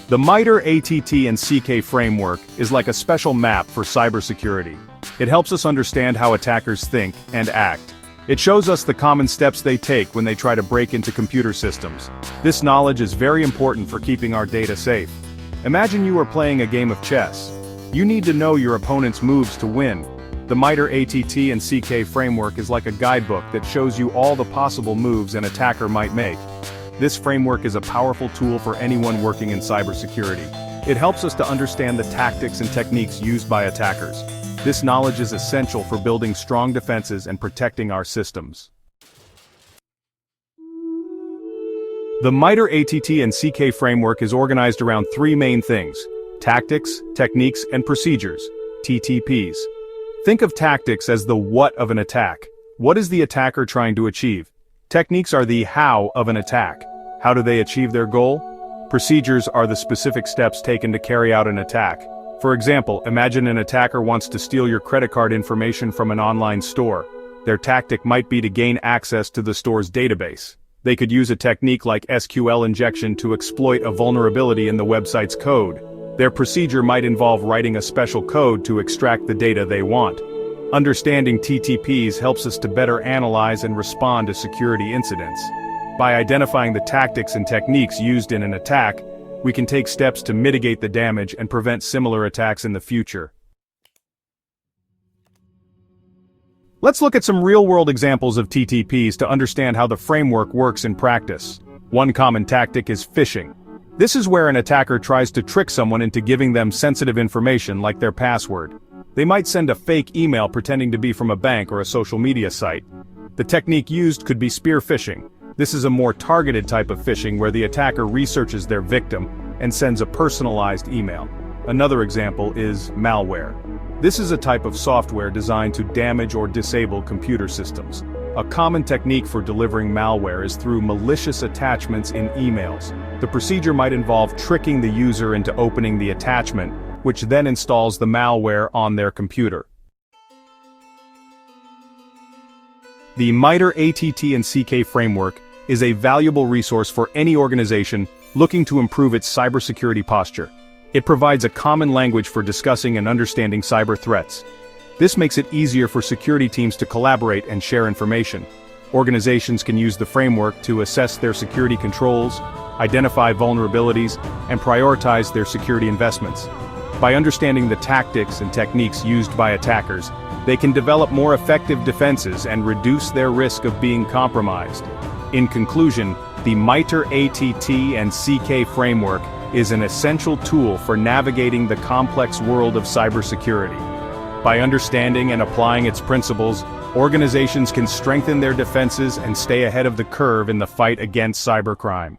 The MITRE ATT&CK framework is like a special map for cybersecurity. It helps us understand how attackers think and act. It shows us the common steps they take when they try to break into computer systems. This knowledge is very important for keeping our data safe. Imagine you are playing a game of chess. You need to know your opponent's moves to win. The MITRE ATT&CK framework is like a guidebook that shows you all the possible moves an attacker might make. This framework is a powerful tool for anyone working in cybersecurity. It helps us to understand the tactics and techniques used by attackers. This knowledge is essential for building strong defenses and protecting our systems. The MITRE ATT&CK framework is organized around three main things: tactics, techniques, and procedures, TTPs. Think of tactics as the what of an attack. What is the attacker trying to achieve? Techniques are the how of an attack. How do they achieve their goal? Procedures are the specific steps taken to carry out an attack. For example, imagine an attacker wants to steal your credit card information from an online store. Their tactic might be to gain access to the store's database. They could use a technique like SQL injection to exploit a vulnerability in the website's code. Their procedure might involve writing a special code to extract the data they want. Understanding TTPs helps us to better analyze and respond to security incidents. By identifying the tactics and techniques used in an attack, we can take steps to mitigate the damage and prevent similar attacks in the future. Let's look at some real-world examples of TTPs to understand how the framework works in practice. One common tactic is phishing. This is where an attacker tries to trick someone into giving them sensitive information like their password. They might send a fake email pretending to be from a bank or a social media site. The technique used could be spear phishing. This is a more targeted type of phishing where the attacker researches their victim and sends a personalized email. Another example is malware. This is a type of software designed to damage or disable computer systems. A common technique for delivering malware is through malicious attachments in emails. The procedure might involve tricking the user into opening the attachment, which then installs the malware on their computer. The MITRE ATT&CK framework is a valuable resource for any organization looking to improve its cybersecurity posture. It provides a common language for discussing and understanding cyber threats. This makes it easier for security teams to collaborate and share information. Organizations can use the framework to assess their security controls, identify vulnerabilities, and prioritize their security investments. By understanding the tactics and techniques used by attackers, they can develop more effective defenses and reduce their risk of being compromised. In conclusion, the MITRE ATT&CK framework is an essential tool for navigating the complex world of cybersecurity. By understanding and applying its principles, organizations can strengthen their defenses and stay ahead of the curve in the fight against cybercrime.